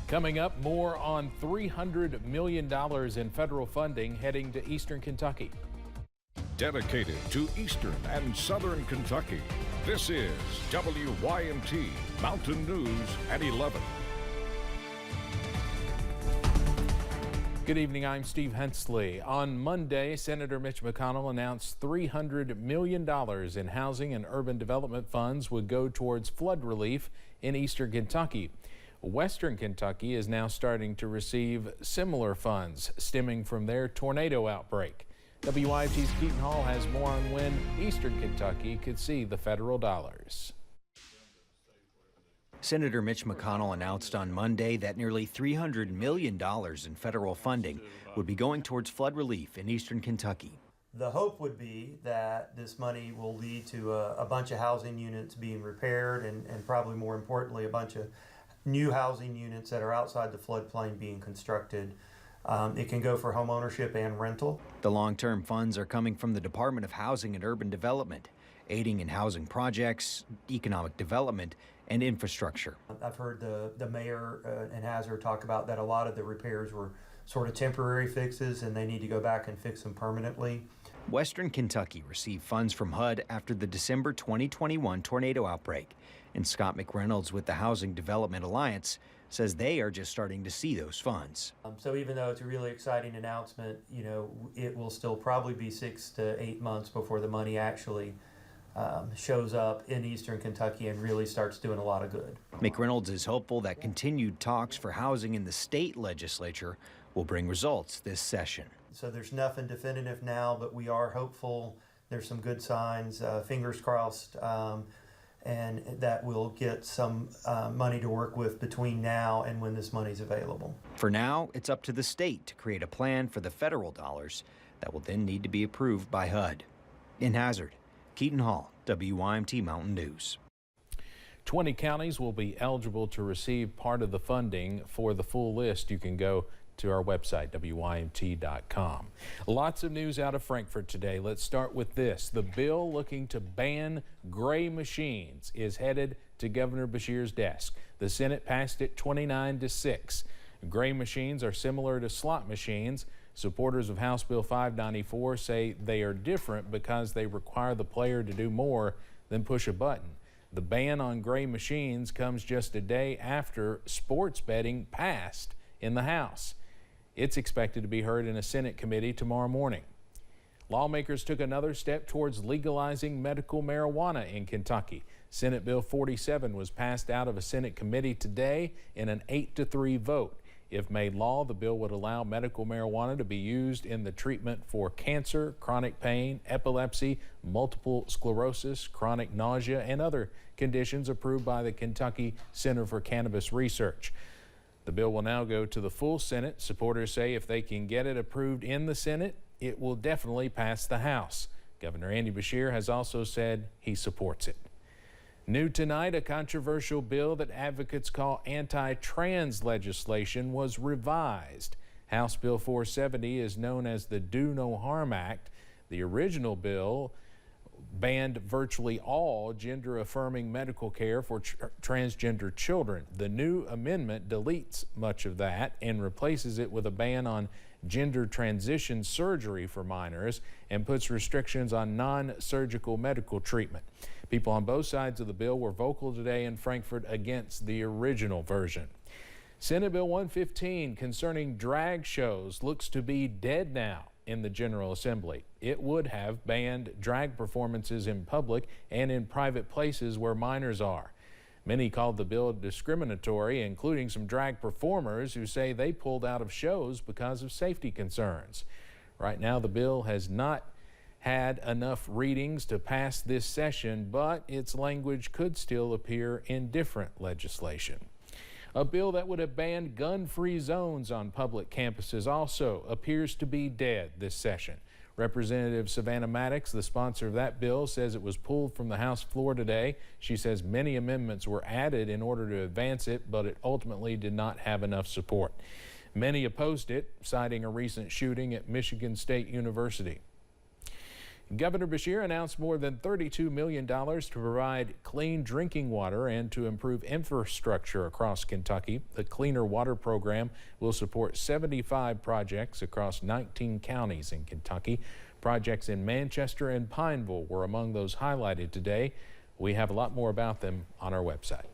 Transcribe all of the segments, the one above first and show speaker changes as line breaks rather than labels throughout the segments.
Coming up, more on $300 million in federal funding heading to eastern Kentucky.
Dedicated to eastern and southern Kentucky, this is WYMT Mountain News at 11.
Good evening, I'm Steve Hensley. On Monday, Senator Mitch McConnell announced $300 million in housing and urban development funds would go towards flood relief in eastern Kentucky. Western Kentucky is now starting to receive similar funds stemming from their tornado outbreak. WYMT's Keaton Hall has more on when eastern Kentucky could see the federal dollars.
Senator Mitch McConnell announced on Monday that nearly $300 million in federal funding would be going towards flood relief in eastern Kentucky.
The hope would be that this money will lead to a bunch of housing units being repaired and probably more importantly, a bunch of new housing units that are outside the floodplain being constructed. It can go for home ownership and rental.
The long-term funds are coming from the Department of Housing and Urban Development, aiding in housing projects, economic development, and infrastructure.
I've heard the mayor and Hazard talk about that a lot of the repairs were sort of temporary fixes and they need to go back and fix them permanently.
Western Kentucky received funds from HUD after the December 2021 tornado outbreak, and Scott McReynolds with the Housing Development Alliance says they are just starting to see those funds.
So even though it's a really exciting announcement, you know, it will still probably be 6 to 8 months before the money actually shows up in eastern Kentucky and really starts doing a lot of good.
McReynolds is hopeful that continued talks for housing in the state legislature will bring results this session.
So there's nothing definitive now, but we are hopeful. There's some good signs, fingers crossed, and that we'll get some money to work with between now and when this money's available.
For now, it's up to the state to create a plan for the federal dollars that will then need to be approved by HUD. In Hazard, Keaton Hall, WYMT Mountain News.
20 counties will be eligible to receive part of the funding. For the full list, you can go to our website, WYMT.com. Lots of news out of Frankfort today. Let's start with this. The bill looking to ban gray machines is headed to Governor Beshear's desk. The Senate passed it 29-6. Gray machines are similar to slot machines. Supporters of House Bill 594 say they are different because they require the player to do more than push a button. The ban on gray machines comes just a day after sports betting passed in the House. It's expected to be heard in a Senate committee tomorrow morning. Lawmakers took another step towards legalizing medical marijuana in Kentucky. Senate Bill 47 was passed out of a Senate committee today in an 8-3 vote. If made law, the bill would allow medical marijuana to be used in the treatment for cancer, chronic pain, epilepsy, multiple sclerosis, chronic nausea, and other conditions approved by the Kentucky Center for Cannabis Research. The bill will now go to the full Senate. Supporters say if they can get it approved in the Senate, it will definitely pass the House. Governor Andy Beshear has also said he supports it. New tonight, a controversial bill that advocates call anti-trans legislation was revised. House Bill 470 is known as the Do No Harm Act. The original bill banned virtually all gender-affirming medical care for transgender children. The new amendment deletes much of that and replaces it with a ban on gender transition surgery for minors and puts restrictions on non-surgical medical treatment. People on both sides of the bill were vocal today in Frankfort against the original version. Senate Bill 115 concerning drag shows looks to be dead now in the General Assembly. It would have banned drag performances in public and in private places where minors are. Many called the bill discriminatory, including some drag performers who say they pulled out of shows because of safety concerns. Right now, the bill has not had enough readings to pass this session, but its language could still appear in different legislation. A bill that would have banned gun-free zones on public campuses also appears to be dead this session. Representative Savannah Maddox, the sponsor of that bill, says it was pulled from the House floor today. She says many amendments were added in order to advance it, but it ultimately did not have enough support. Many opposed it, citing a recent shooting at Michigan State University. Governor Beshear announced more than $32 million to provide clean drinking water and to improve infrastructure across Kentucky. The Cleaner Water Program will support 75 projects across 19 counties in Kentucky. Projects in Manchester and Pineville were among those highlighted today. We have a lot more about them on our website.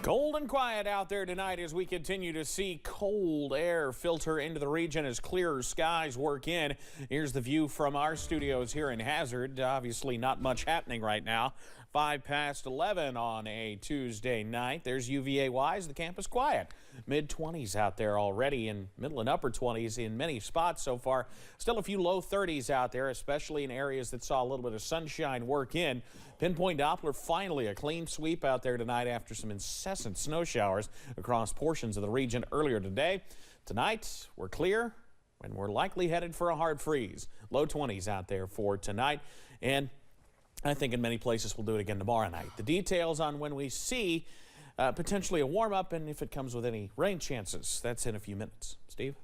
Cold and quiet out there tonight as we continue to see cold air filter into the region as clearer skies work in. Here's the view from our studios here in Hazard. Obviously not much happening right now. 5 past 11 on a Tuesday night. There's UVA-wise, the campus quiet. Mid-20s out there already, and middle and upper 20s in many spots so far. Still a few low 30s out there, especially in areas that saw a little bit of sunshine work in. Pinpoint Doppler finally a clean sweep out there tonight after some incessant snow showers across portions of the region earlier today. Tonight, we're clear and we're likely headed for a hard freeze. Low 20s out there for tonight, and I think in many places we'll do it again tomorrow night. The details on when we see potentially a warm-up and if it comes with any rain chances, that's in a few minutes. Steve?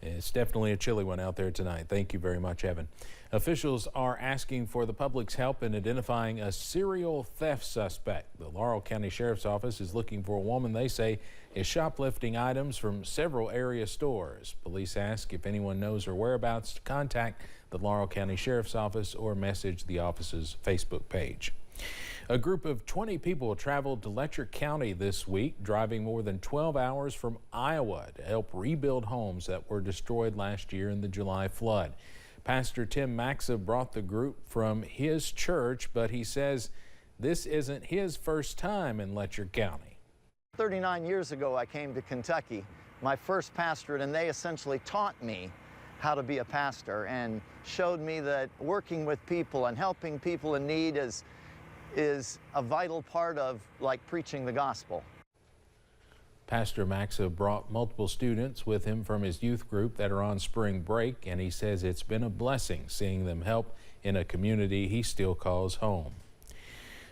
It's definitely a chilly one out there tonight. Thank you very much, Evan. Officials are asking for the public's help in identifying a serial theft suspect. The Laurel County Sheriff's Office is looking for a woman they say is shoplifting items from several area stores. Police ask if anyone knows her whereabouts to contact the Laurel County Sheriff's Office or message the office's Facebook page. A group of 20 people traveled to Letcher County this week, driving more than 12 hours from Iowa to help rebuild homes that were destroyed last year in the July flood. Pastor Tim Maxa brought the group from his church, but he says this isn't his first time in Letcher County.
39 years ago, I came to Kentucky, my first pastorate, and they essentially taught me how to be a pastor and showed me that working with people and helping people in need is a vital part of preaching the gospel.
Pastor Maxa brought multiple students with him from his youth group that are on spring break, and he says it's been a blessing seeing them help in a community he still calls home.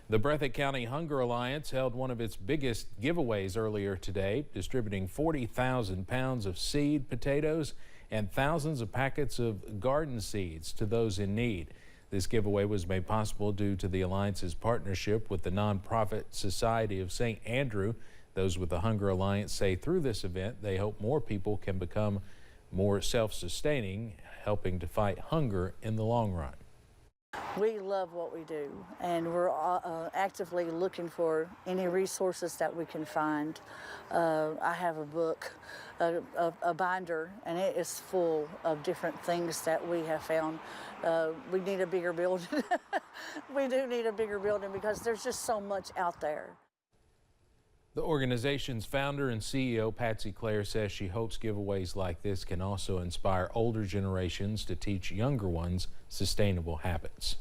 The Breathitt County Hunger Alliance held one of its biggest giveaways earlier today, distributing 40,000 pounds of seed potatoes and thousands of packets of garden seeds to those in need. This giveaway was made possible due to the Alliance's partnership with the nonprofit Society of St. Andrew. Those with the Hunger Alliance say through this event they hope more people can become more self-sustaining, helping to fight hunger in the long run.
We love what we do, and we're actively looking for any resources that we can find. I have a book, a binder, and it is full of different things that we have found. We need a bigger building. We do need a bigger building because there's just so much out there.
The organization's founder and CEO, Patsy Clare, says she hopes giveaways like this can also inspire older generations to teach younger ones sustainable habits.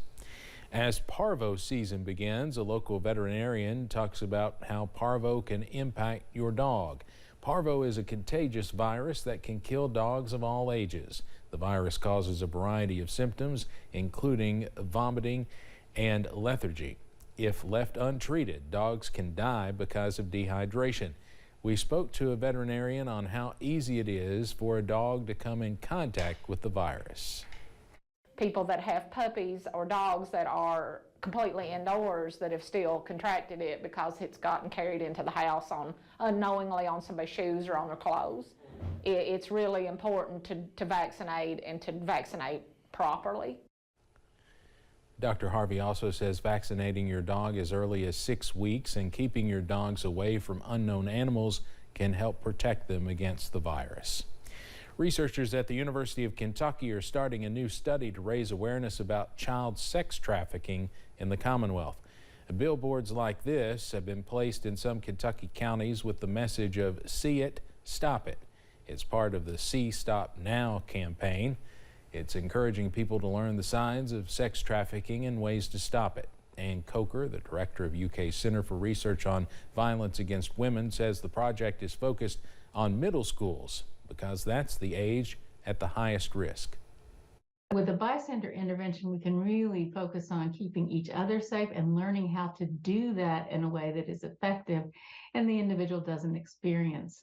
As parvo season begins, a local veterinarian talks about how parvo can impact your dog. Parvo is a contagious virus that can kill dogs of all ages. The virus causes a variety of symptoms, including vomiting and lethargy. If left untreated, dogs can die because of dehydration. We spoke to a veterinarian on how easy it is for a dog to come in contact with the virus.
People that have puppies or dogs that are completely indoors that have still contracted it because it's gotten carried into the house unknowingly on somebody's shoes or on their clothes. It's really important to vaccinate and to vaccinate properly.
Dr. Harvey also says vaccinating your dog as early as 6 weeks and keeping your dogs away from unknown animals can help protect them against the virus. Researchers at the University of Kentucky are starting a new study to raise awareness about child sex trafficking in the Commonwealth. Billboards like this have been placed in some Kentucky counties with the message of "See it, stop it." It's part of the See Stop Now campaign. It's encouraging people to learn the signs of sex trafficking and ways to stop it. Ann Coker, the director of UK Center for Research on Violence Against Women, says the project is focused on middle schools because that's the age at the highest risk.
With the bystander intervention, we can really focus on keeping each other safe and learning how to do that in a way that is effective and the individual doesn't experience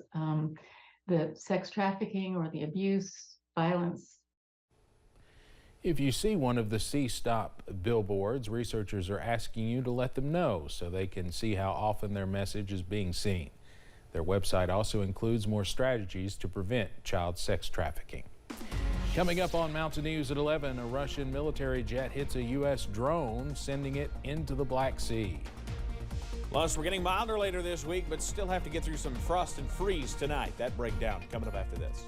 the sex trafficking or the abuse, violence.
If you see one of the See Stop billboards, researchers are asking you to let them know so they can see how often their message is being seen. Their website also includes more strategies to prevent child sex trafficking. Coming up on Mountain News at 11, a Russian military jet hits a U.S. drone, sending it into the Black Sea.
Plus, we're getting milder later this week, but still have to get through some frost and freeze tonight. That breakdown coming up after this.